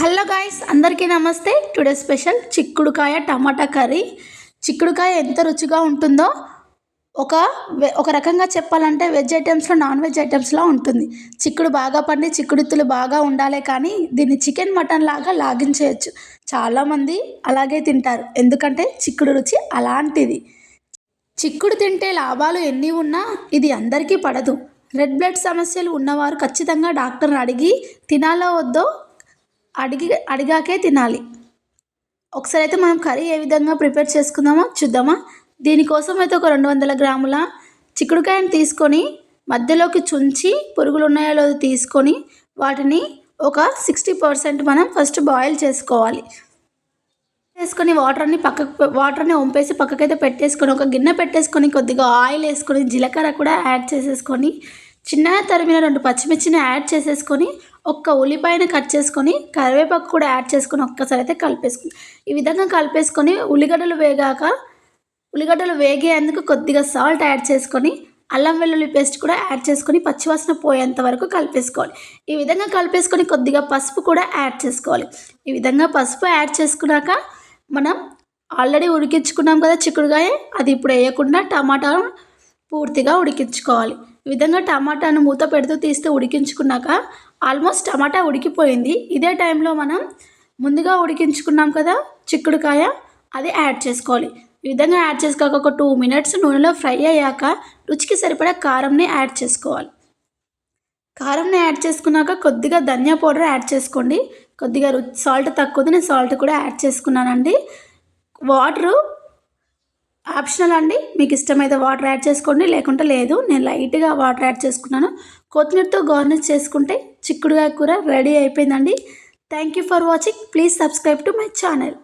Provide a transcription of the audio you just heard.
Hello guys, అందరికీ నమస్తే. Today special చిక్కుడుకాయ టమాటా కర్రీ. చిక్కుడుకాయ ఎంత రుచిగా ఉంటుందో ఒక రకంగా చెప్పాలంటే వెజ్ ఐటమ్స్లో నాన్ వెజ్ ఐటమ్స్లో ఉంటుంది. చిక్కుడు బాగా పండి చిక్కుడుత్తులు బాగా ఉండాలి, కానీ దీన్ని చికెన్ మటన్ లాగా లాగించేయచ్చు. చాలామంది అలాగే తింటారు, ఎందుకంటే చిక్కుడు రుచి అలాంటిది. చిక్కుడు తింటే లాభాలు ఎన్ని ఉన్నా ఇది అందరికీ పడదు. రెడ్ బ్లడ్ సమస్యలు ఉన్నవారు ఖచ్చితంగా డాక్టర్ని అడిగి తినాలో వద్దో అడిగాకే తినాలి. ఒకసారి అయితే మనం కర్రీ ఏ విధంగా ప్రిపేర్ చేసుకుందామో చూద్దామా. దీనికోసం అయితే ఒక 200 గ్రాముల చిక్కుడుకాయని తీసుకొని మధ్యలోకి చుంచి పురుగులు ఉన్నాయో లేదో తీసుకొని వాటిని ఒక 60% మనం ఫస్ట్ బాయిల్ చేసుకోవాలి. వాటర్ని వంపేసి పక్కకైతే పెట్టేసుకొని ఒక గిన్నె పెట్టేసుకొని కొద్దిగా ఆయిల్ వేసుకొని జీలకర్ర కూడా యాడ్ చేసేసుకొని చిన్నగా తరిమిన 2 పచ్చిమిర్చిని యాడ్ చేసేసుకొని ఒక్క ఉల్లిపాయను కట్ చేసుకొని కరివేపాకు కూడా యాడ్ చేసుకొని ఒక్కసారి అయితే కలిపేసుకుని ఈ విధంగా కలిపేసుకొని ఉల్లిగడ్డలు వేగేందుకు కొద్దిగా సాల్ట్ యాడ్ చేసుకొని అల్లం వెల్లుల్లి పేస్ట్ కూడా యాడ్ చేసుకొని పచ్చివాసన పోయేంత వరకు కలిపేసుకోవాలి. ఈ విధంగా కలిపేసుకొని కొద్దిగా పసుపు కూడా యాడ్ చేసుకోవాలి. ఈ విధంగా పసుపు యాడ్ చేసుకున్నాక మనం ఆల్రెడీ ఉడికించుకున్నాం కదా చిక్కుడుకాయ, అది ఇప్పుడు వేయకుండా టమాటా పూర్తిగా ఉడికించుకోవాలి. ఈ విధంగా టమాటాను మూత పెడుతూ తీస్తూ ఉడికించుకున్నాక ఆల్మోస్ట్ టమాటా ఉడికిపోయింది. ఇదే టైంలో మనం ముందుగా ఉడికించుకున్నాం కదా చిక్కుడుకాయ, అది యాడ్ చేసుకోవాలి. ఈ విధంగా యాడ్ చేసుకోక ఒక 2 మినిట్స్ నూనెలో ఫ్రై అయ్యాక రుచికి సరిపడా కారంని యాడ్ చేసుకోవాలి. కారంని యాడ్ చేసుకున్నాక కొద్దిగా ధనియా పౌడర్ యాడ్ చేసుకోండి. కొద్దిగా సాల్ట్ తక్కువది, నేను సాల్ట్ కూడా యాడ్ చేసుకున్నానండి. వాటరు ఆప్షనల్ అండి, మీకు ఇష్టమైతే వాటర్ యాడ్ చేసుకోండి, లేకుంటే లేదు. నేను లైట్గా వాటర్ యాడ్ చేసుకున్నాను. కొత్తిమీరతో గార్నిష్ చేసుకుంటే చిక్కుడుకాయ కూర రెడీ అయిపోయిందండి. Thank you for watching. Please subscribe to my channel.